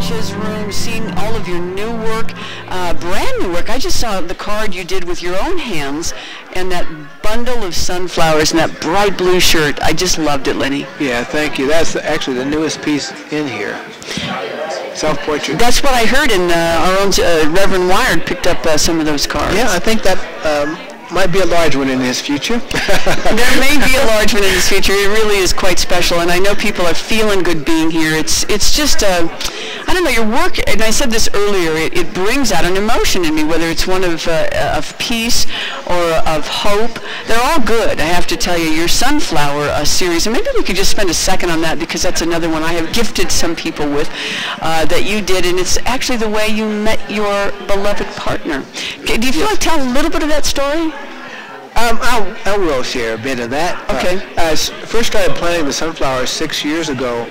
sketches room, seeing all of your new work, brand new work. I just saw the card you did with your own hands and that bundle of sunflowers and that bright blue shirt. I just loved it, Lenny. Yeah, thank you. That's actually the newest piece in here. Self-portrait. That's what I heard, and our own Reverend Wired picked up some of those cards. Yeah, I think that might be a large one in his future. There may be a large one in his future. It really is quite special, and I know people are feeling good being here. It's just, I don't know, your work, and I said this earlier, it brings out an emotion in me, whether it's one of peace or of hope. They're all good, I have to tell you. Your Sunflower series, and maybe we could just spend a second on that, because that's another one I have gifted some people with that you did, and it's actually the way you met your beloved partner. Do you feel like telling a little bit of that story? I will share a bit of that. Okay. I first started planting the sunflowers 6 years ago,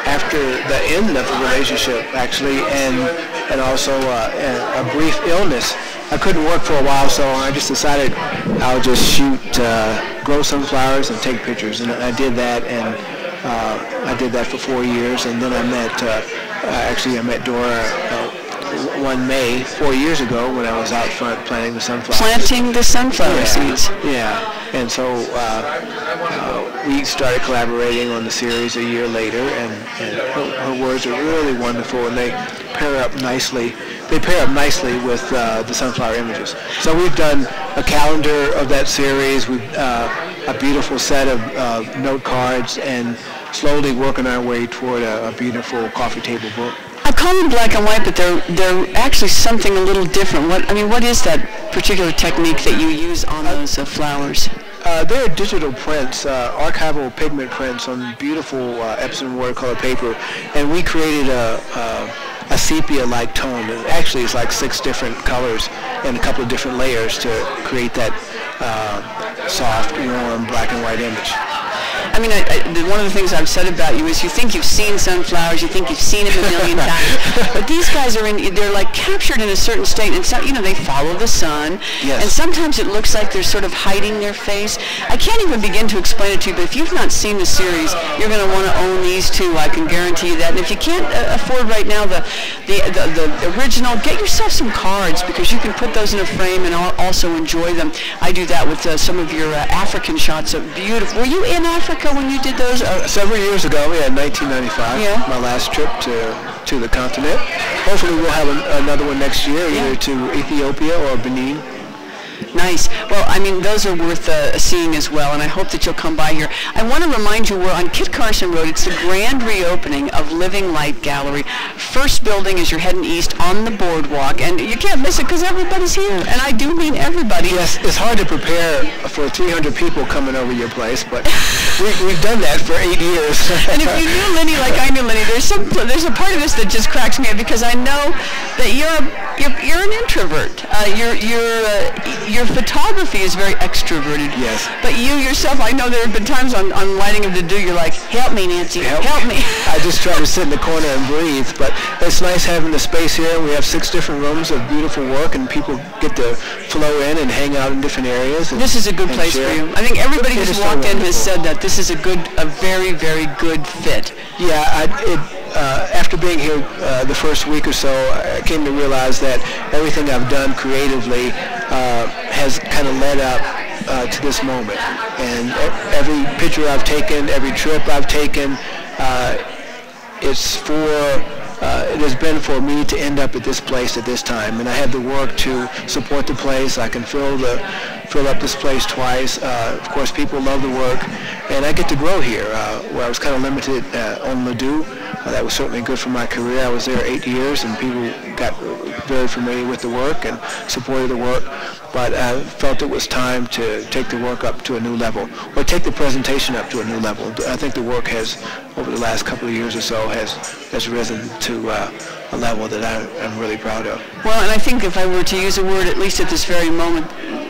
after the end of the relationship, actually, and also a brief illness. I couldn't work for a while, so I just decided I'll just grow sunflowers and take pictures, and I did that, and I did that for 4 years, and then I met Dora one May 4 years ago when I was out front planting the sunflowers. Planting the sunflower seeds. Yeah, and so we started collaborating on the series a year later, and her words are really wonderful, and they pair up nicely. They pair up nicely with the sunflower images. So we've done a calendar of that series, a beautiful set of note cards, and slowly working our way toward a beautiful coffee table book. I call them black and white, but they're actually something a little different. What is that particular technique that you use on those flowers? They're digital prints, archival pigment prints on beautiful Epsom watercolor paper, and we created a sepia-like tone. Actually, it's like 6 different colors and a couple of different layers to create that soft, warm black and white image. I mean, one of the things I've said about you is you think you've seen sunflowers, you think you've seen them a million times, but these guys they're like captured in a certain state, and so, they follow the sun, yes. And sometimes it looks like they're sort of hiding their face. I can't even begin to explain it to you, but if you've not seen the series, you're going to want to own these too, I can guarantee you that. And if you can't afford right now the original, get yourself some cards, because you can put those in a frame and also enjoy them. I do that with some of your African shots of beautiful. Were you in Africa when you did those? Several years ago, in 1995, yeah. My last trip to the continent. Hopefully we'll have another one next year, either to Ethiopia or Benin. Nice. Well, I mean, those are worth seeing as well, and I hope that you'll come by here. I want to remind you, we're on Kit Carson Road. It's the grand reopening of Living Light Gallery. First building as you're heading east on the boardwalk, and you can't miss it because everybody's here, and I do mean everybody. Yes, it's hard to prepare for 300 people coming over your place, but we've done that for 8 years. And if you knew Lenny like I knew Lenny, there's a part of this that just cracks me up, because I know that you're an introvert. Your photography is very extroverted. Yes. But you yourself, I know there have been times on lighting of the do, you're like, help me, Nancy, help me. I just try to sit in the corner and breathe, but it's nice having the space here. We have 6 different rooms of beautiful work, and people get to flow in and hang out in different areas. This is a good place for you. I think everybody who's walked in has said that this is a very, very good fit. Yeah, after being here the first week or so, I came to realize that everything I've done creatively has kind of led up to this moment. And every picture I've taken, every trip I've taken, it has been for me to end up at this place at this time. And I have the work to support the place. I can fill up this place twice. Of course, people love the work. And I get to grow here, where I was kind of limited on Ladue. That was certainly good for my career. I was there 8 years, and people got very familiar with the work and supported the work. But I felt it was time to take the work up to a new level, or take the presentation up to a new level. I think the work has, over the last couple of years or so, has risen to a level that I'm really proud of. Well, and I think if I were to use a word, at least at this very moment,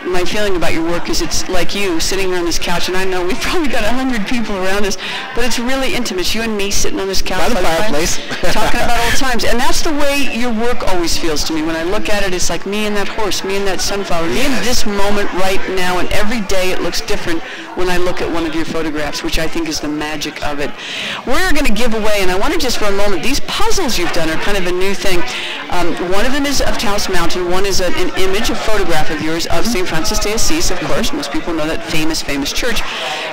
my feeling about your work is it's like you sitting here on this couch, and I know we've probably got 100 people around us, but it's really intimate. It's you and me sitting on this couch by the fireplace, talking about old times. And that's the way your work always feels to me. When I look at it, it's like me and that horse, me and that sunflower, me in this moment right now, and every day it looks different when I look at one of your photographs, which I think is the magic of it. We're going to give away, and I want to just for a moment, these puzzles you've done are kind of a new thing. One of them is of Taos Mountain. One is an image, a photograph of yours of St. Francis de Assisi, of course. Most people know that famous church.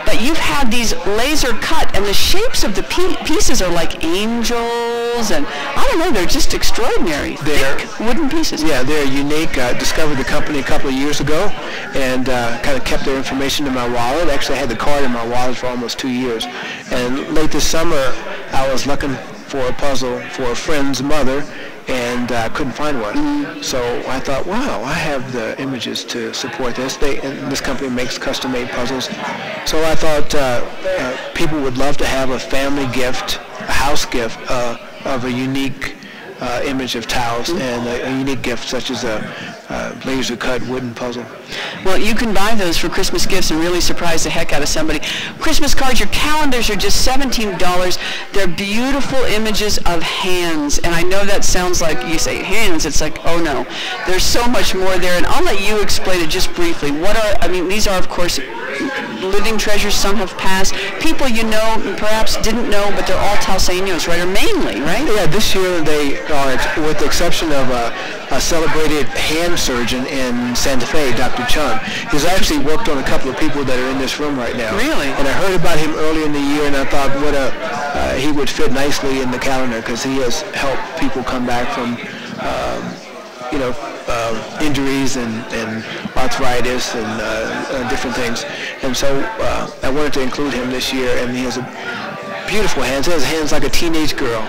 But you've had these laser cut, and the shapes of the pieces are like angels, and I don't know, they're just extraordinary. Thick wooden pieces. Yeah, they're unique. I discovered the company a couple of years ago, and kind of kept their information in my wallet. Actually, I had the card in my wallet for almost 2 years. And late this summer, I was looking for a puzzle for a friend's mother, and I couldn't find one. So I thought, wow, I have the images to support this. And this company makes custom-made puzzles. So I thought people would love to have a family gift, a house gift of a unique image of Taos, and a unique gift such as a laser-cut wooden puzzle. Well, you can buy those for Christmas gifts and really surprise the heck out of somebody. Christmas cards, your calendars are just $17. They're beautiful images of hands, and I know that sounds like, you say hands, it's like, oh no. There's so much more there, and I'll let you explain it just briefly. These are, of course, living treasures. Some have passed. People you know perhaps didn't know, but they're all Taoseños, right? Or mainly, right? Yeah, this year they are, with the exception of a celebrated hand surgeon in Santa Fe, Dr. Chung. He's actually worked on a couple of people that are in this room right now. Really? And I heard about him early in the year, and I thought he would fit nicely in the calendar because he has helped people come back from injuries and arthritis and different things. And so I wanted to include him this year, and he has beautiful hands. He has hands like a teenage girl.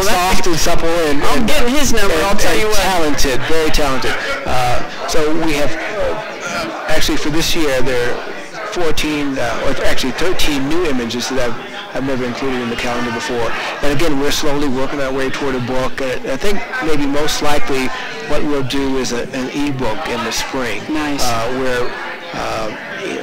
Soft and supple. I'm getting his number, I'll tell you what. Talented, very talented. So we have, actually for this year, there are 13 new images that I've never included in the calendar before. And again, we're slowly working our way toward a book. I think maybe most likely what we'll do is an e-book in the spring. Nice. Where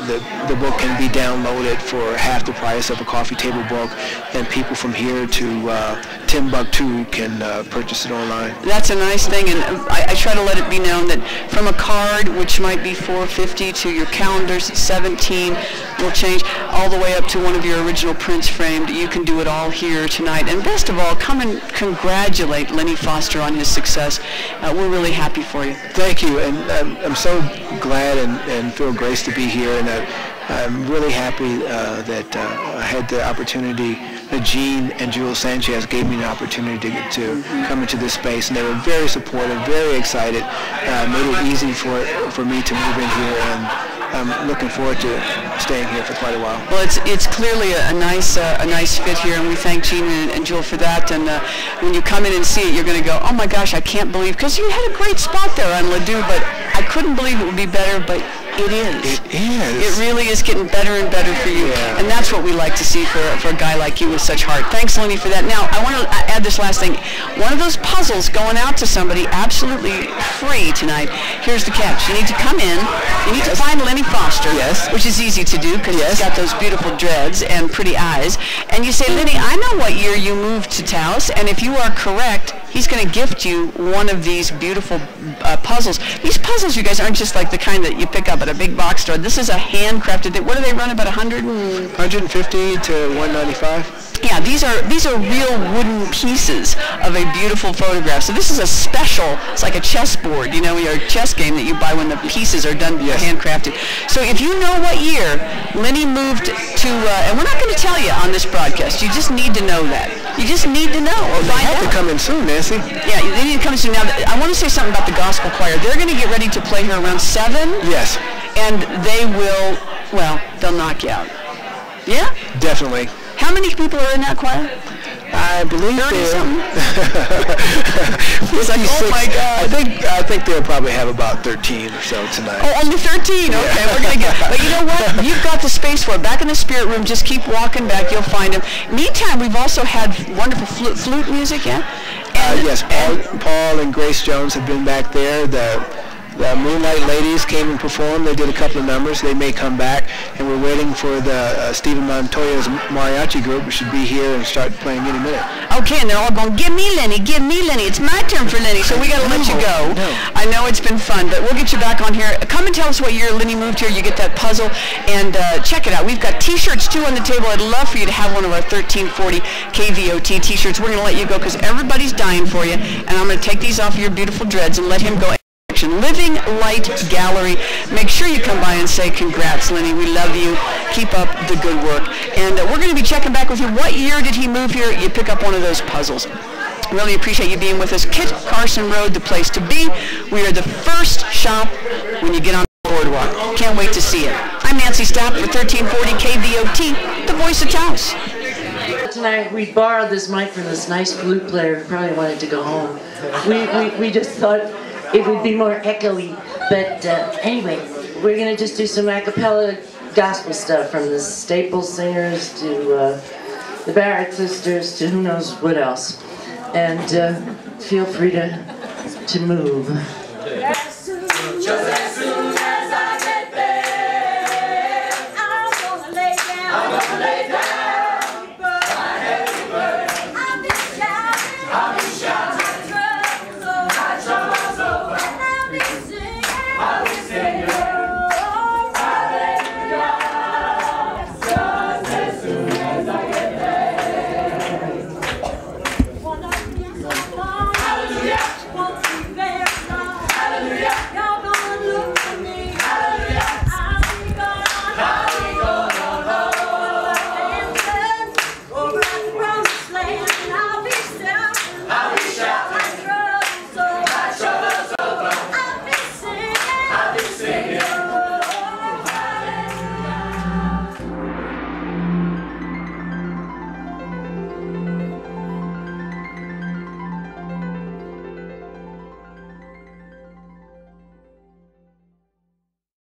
the book can be downloaded for half the price of a coffee table book, and people from here to Timbuktu can purchase it online. That's a nice thing, and I try to let it be known that from a card, which might be $4.50, to your calendars at $17, will change, all the way up to one of your original prints framed. You can do it all here tonight. And best of all, come and congratulate Lenny Foster on his success. We're really happy for you. Thank you, and I'm so glad and feel graced to be here, and I'm really happy that I had the opportunity. Gene and Jules Sanchez gave me an opportunity to come into this space, and they were very supportive, very excited. Made it easy for me to move in here, and I'm looking forward to staying here for quite a while. Well, it's clearly a nice fit here, and we thank Gene and Joel for that. And when you come in and see it, you're going to go, oh my gosh, I can't believe, because you had a great spot there on Ladue, but I couldn't believe it would be better, but it is. It is. It really is getting better and better for you. Yeah. And that's what we like to see for a guy like you with such heart. Thanks, Lenny, for that. Now, I want to add this last thing. One of those puzzles going out to somebody absolutely free tonight. Here's the catch. You need to come in. You need to find Lenny Foster, which is easy to do because he's got those beautiful dreads and pretty eyes. And you say, Lenny, I know what year you moved to Taos, and if you are correct, he's going to gift you one of these beautiful puzzles. These puzzles, you guys, aren't just like the kind that you pick up at a big box store. This is a handcrafted. What do they run, about 150 to 195? Yeah, these are real wooden pieces of a beautiful photograph. So this is a special, it's like a chessboard, your chess game that you buy when the pieces are done handcrafted. So if you know what year Lenny moved to, and we're not going to tell you on this broadcast, you just need to know that. You just need to know. Well, they have to come in soon, Nancy. Yeah, they need to come in soon. Now, I want to say something about the gospel choir. They're going to get ready to play here around 7. Yes. And they will, they'll knock you out. Yeah? Definitely. How many people are in that choir? I believe 30-something. It's like, oh my God. I think they'll probably have about 13 or so tonight. Oh, only 13. Okay, we're gonna get. But you know what? You've got the space for it. Back in the spirit room, just keep walking back. You'll find them. Meantime, we've also had wonderful flute music. Yeah. Yes, Paul and Grace Jones have been back there. The Moonlight Ladies came and performed. They did a couple of numbers. They may come back, and we're waiting for the Stephen Montoya's mariachi group, who should be here and start playing any minute. Okay, and they're all going, give me Lenny, give me Lenny. It's my turn for Lenny, so we got to let you go. No. I know it's been fun, but we'll get you back on here. Come and tell us what year Lenny moved here. You get that puzzle, and check it out. We've got T-shirts, too, on the table. I'd love for you to have one of our 1340 KvOT T-shirts. We're going to let you go because everybody's dying for you, and I'm going to take these off of your beautiful dreads and let him go. Living Light Gallery. Make sure you come by and say congrats, Lenny. We love you. Keep up the good work. And we're going to be checking back with you. What year did he move here? You pick up one of those puzzles. Really appreciate you being with us. Kit Carson Raod, the place to be. We are the first shop when you get on the boardwalk. Can't wait to see it. I'm Nancy Stapp for 1340 KvOT, the voice of Taos. Tonight we borrowed this mic from this nice flute player who probably wanted to go home. We just thought it would be more echoey, but anyway, we're going to just do some a cappella gospel stuff from the Staples Singers to the Barrett Sisters to who knows what else. And feel free to move.